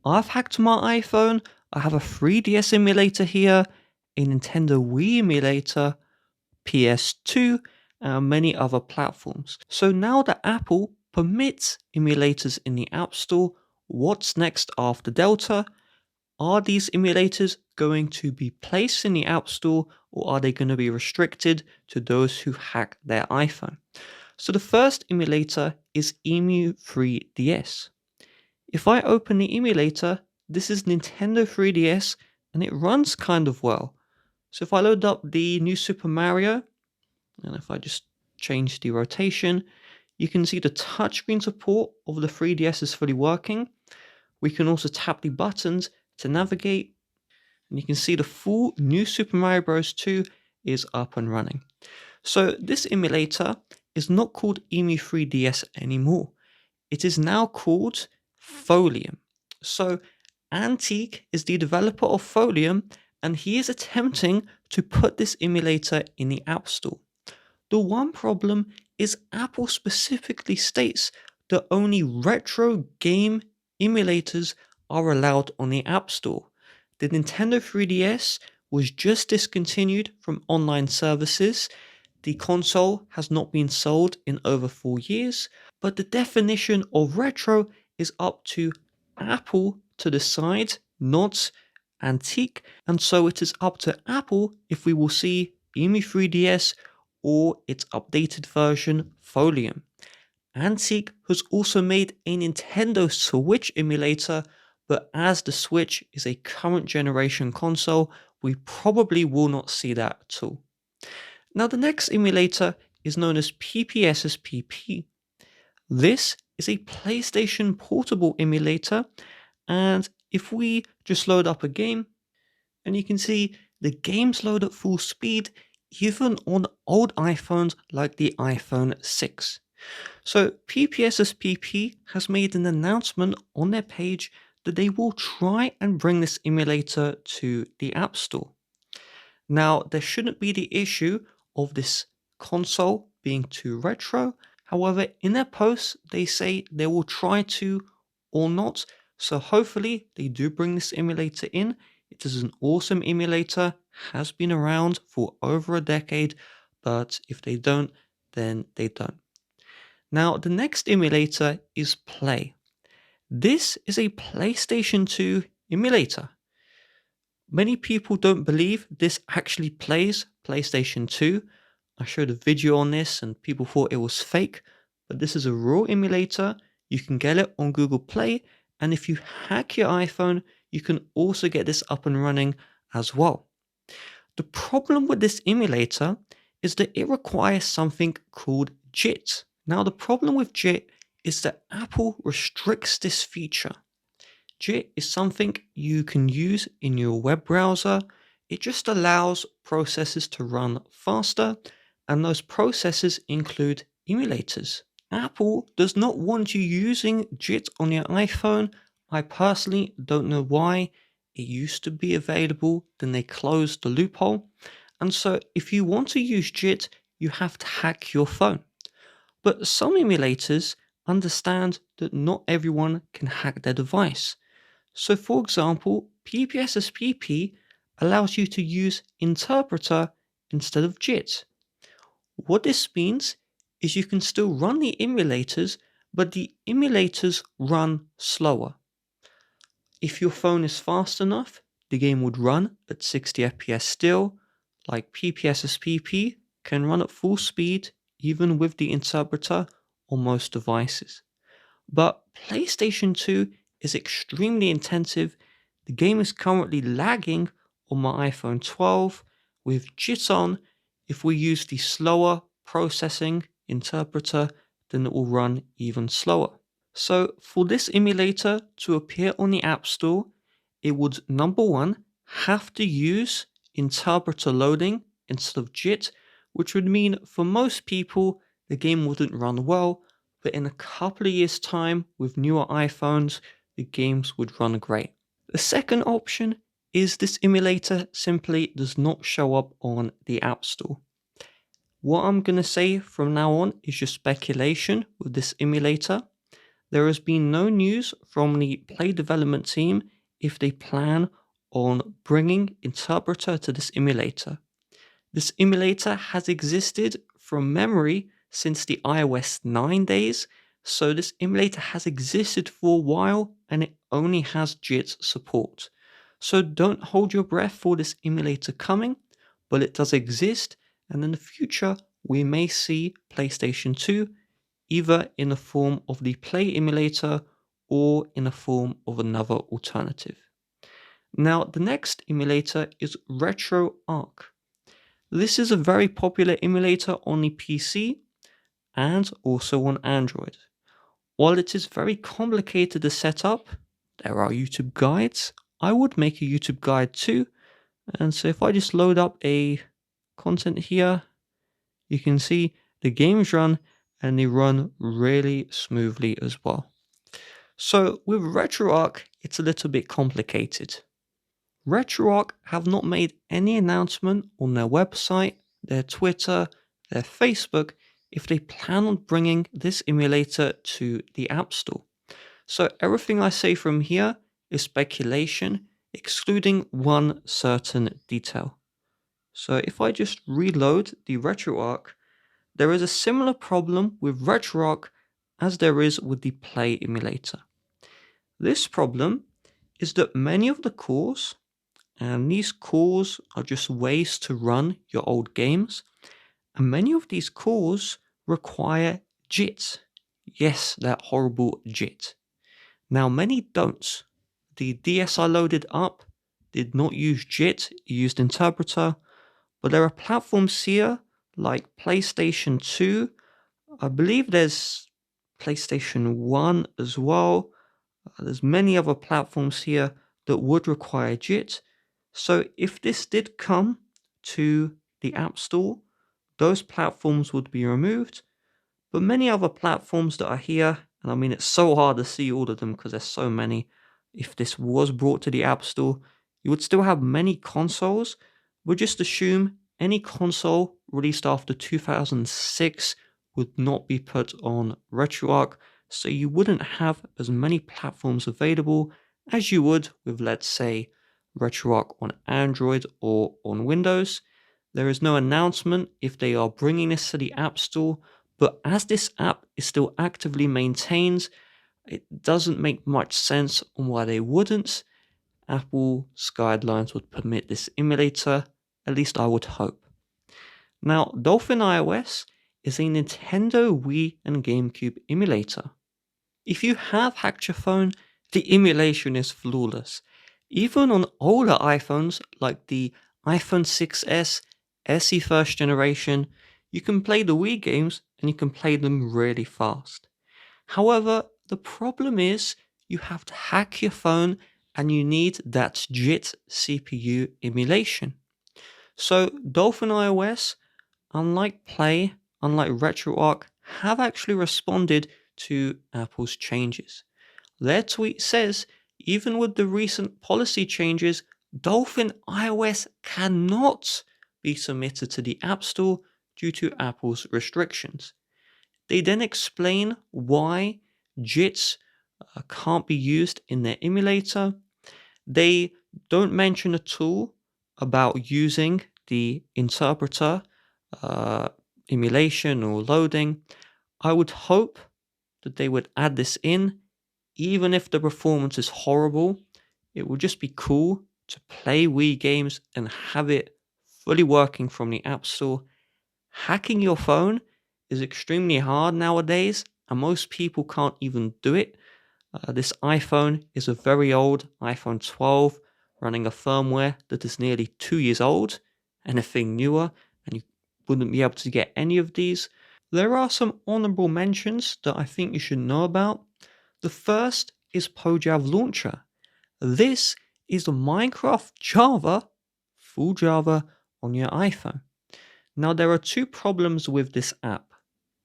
I've hacked my iPhone. I have a 3DS emulator here, a Nintendo Wii emulator, PS2, and many other platforms. So now that Apple permits emulators in the App Store, what's next after Delta? Are these emulators going to be placed in the App Store, or are they going to be restricted to those who hack their iPhone? So the first emulator is Emu3DS. If I open the emulator, this is Nintendo 3DS and it runs kind of well. So if I load up the new Super Mario, and if I just change the rotation, you can see the touchscreen support of the 3DS is fully working. We can also tap the buttons to navigate, and you can see the full new Super Mario Bros. 2 is up and running. So this emulator is not called Emu3DS anymore. It is now called Folium. So Antique is the developer of Folium, and he is attempting to put this emulator in the App Store. The one problem is Apple specifically states that only retro game emulators are allowed on the App Store. The Nintendo 3DS was just discontinued from online services. The console has not been sold in over 4 years, but the definition of retro is up to Apple to decide, not Antique, and so it is up to Apple if we will see Emu3DS or its updated version Folium. Antique has also made a Nintendo Switch emulator, but as the Switch is a current generation console, we probably will not see that at all. Now the next emulator is known as PPSSPP. This is a PlayStation Portable emulator, and if we just load up a game, and you can see the games load at full speed even on old iPhones like the iPhone 6. So PPSSPP has made an announcement on their page that they will try and bring this emulator to the App Store. Now, there shouldn't be the issue of this console being too retro. However, in their posts, they say they will try to or not. So hopefully they do bring this emulator in. It is an awesome emulator, has been around for over a decade, but if they don't, then they don't. Now, the next emulator is Play. This is a PlayStation 2 emulator. Many people don't believe this actually plays PlayStation 2. I showed a video on this and people thought it was fake, but this is a real emulator. You can get it on Google Play, and if you hack your iPhone, you can also get this up and running as well. The problem with this emulator is that it requires something called JIT. Now, the problem with JIT is that Apple restricts this feature. JIT is something you can use in your web browser. It just allows processes to run faster, and those processes include emulators. Apple does not want you using JIT on your iPhone. I personally don't know why. It used to be available, then they closed the loophole. And so if you want to use JIT, you have to hack your phone. But some emulators understand that not everyone can hack their device. So for example, PPSSPP allows you to use Interpreter instead of JIT. What this means is you can still run the emulators, but the emulators run slower. If your phone is fast enough, the game would run at 60 FPS still, like PPSSPP can run at full speed even with the interpreter on most devices. But PlayStation 2 is extremely intensive. The game is currently lagging on my iPhone 12 with JIT on. If we use the slower processing interpreter, then it will run even slower. So for this emulator to appear on the App Store, it would, number one, have to use interpreter loading instead of JIT, which would mean for most people the game wouldn't run well, but in a couple of years' time with newer iPhones, the games would run great. The second option is this emulator simply does not show up on the App Store. What I'm going to say from now on is just speculation with this emulator. there has been no news from the Play development team if they plan on bringing Interpreter to this emulator. This emulator has existed from memory since the iOS 9 days, so this emulator has existed for a while and it only has JIT support. So don't hold your breath for this emulator coming, but it does exist, and in the future we may see PlayStation 2 either in the form of the Play emulator or in the form of another alternative. Now, the next emulator is Reto Arch. This is a very popular emulator on the PC and also on Android. While it is very complicated to set up, there are YouTube guides. I would make a YouTube guide too. And so if I just load up a content here, you can see the games run and they run really smoothly as well. So with Reto Arch, it's a little bit complicated. Reto Arch have not made any announcement on their website, their Twitter, their Facebook, if they plan on bringing this emulator to the App Store. So everything I say from here is speculation, excluding one certain detail. So if I just reload the Reto Arch, there is a similar problem with Reto Arch as there is with the Play emulator. This problem is that many of the cores, and these cores are just ways to run your old games, and many of these cores require JIT. Yes, that horrible JIT. Now, many don't. The DS I loaded up did not use JIT, it used Interpreter, but there are platforms here like PlayStation 2. I believe there's PlayStation 1 as well. There's many other platforms here that would require JIT. So if this did come to the App Store, those platforms would be removed. But many other platforms that are here, and I mean it's so hard to see all of them because there's so many. If this was brought to the App Store, you would still have many consoles. But just assume any console released after 2006 would not be put on Reto Arch, so you wouldn't have as many platforms available as you would with, let's say, Reto Arch on Android or on Windows. There is no announcement if they are bringing this to the App Store, but as this app is still actively maintained, it doesn't make much sense on why they wouldn't. Apple's guidelines would permit this emulator, at least I would hope. Now, DolphiniOS is a Nintendo Wii and GameCube emulator. If you have hacked your phone, the emulation is flawless. Even on older iPhones like the iPhone 6s, SE first generation, you can play the Wii games and you can play them really fast. However, the problem is you have to hack your phone and you need that JIT CPU emulation. So DolphiniOS, unlike Play, unlike Reto Arch, have actually responded to Apple's changes. Their tweet says, even with the recent policy changes, DolphiniOS cannot be submitted to the App Store due to Apple's restrictions. They then explain why JITs can't be used in their emulator. They don't mention at all about using the interpreter emulation or loading. I would hope that they would add this in, even if the performance is horrible. It would just be cool to play Wii games and have it fully working from the App Store. Hacking your phone is extremely hard nowadays, and most people can't even do it. This iPhone is a very old iPhone 12 running a firmware that is nearly 2 years old, anything newer, and you wouldn't be able to get any of these. There are some honourable mentions that I think you should know about. The first is PoJav Launcher. This is the Minecraft Java, full Java, on your iPhone. Now there are two problems with this app.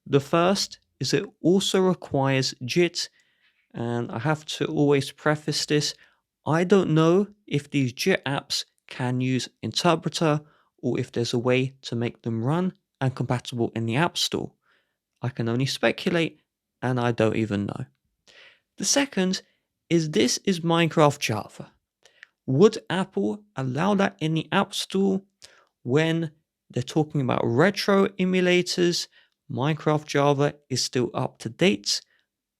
The first is it also requires JIT, and I have to always preface this, I don't know if these JIT apps can use Interpreter or if there's a way to make them run and compatible in the App Store. I can only speculate, and I don't even know. The second is this is Minecraft Java. Would Apple allow that in the App Store when they're talking about retro emulators? Minecraft Java is still up to date.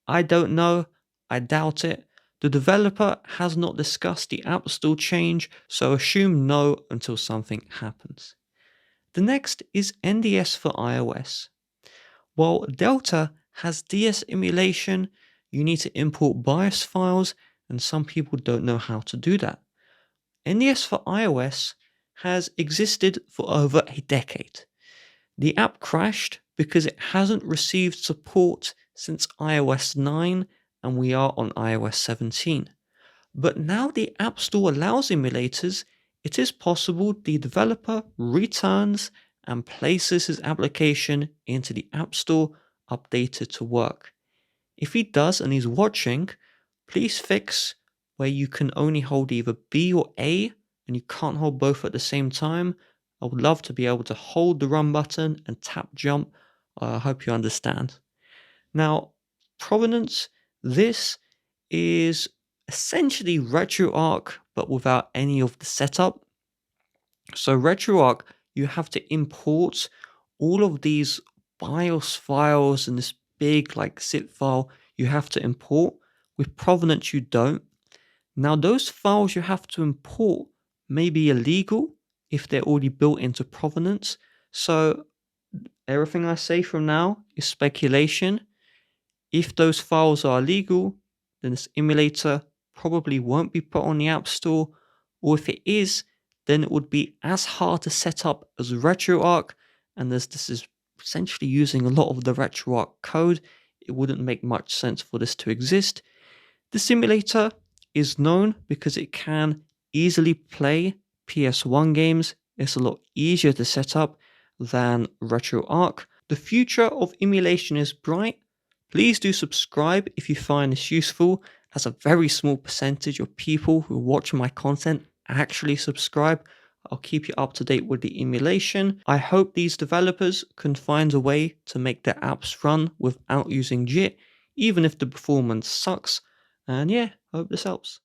I don't know. I doubt it. The developer has not discussed the App Store change, so assume no until something happens. The next is NDS for iOS. While Delta has DS emulation, you need to import BIOS files, and some people don't know how to do that. NDS for iOS has existed for over a decade. The app crashed because it hasn't received support since iOS 9 and we are on iOS 17. But now the App Store allows emulators, it is possible the developer returns and places his application into the App Store updated to work. If he does and he's watching, please fix where you can only hold either B or A and you can't hold both at the same time. I would love to be able to hold the run button and tap jump. I hope you understand. Now, Provenance, this is essentially RetroArch but without any of the setup. So RetroArch, you have to import all of these BIOS files and this big like zip file you have to import. With Provenance, you don't. Now, those files you have to import may be illegal if they're already built into Provenance. So everything I say from now is speculation. If those files are illegal, then this emulator probably won't be put on the App Store, or if it is, then it would be as hard to set up as RetroArch, and as this is essentially using a lot of the RetroArch code, it wouldn't make much sense for this to exist. The simulator is known because it can easily play PS1 games. It's a lot easier to set up than RetroArch. The future of emulation is bright. Please do subscribe if you find this useful, as a very small percentage of people who watch my content actually subscribe. I'll keep you up to date with the emulation. I hope these developers can find a way to make their apps run without using JIT, even if the performance sucks. And yeah, I hope this helps.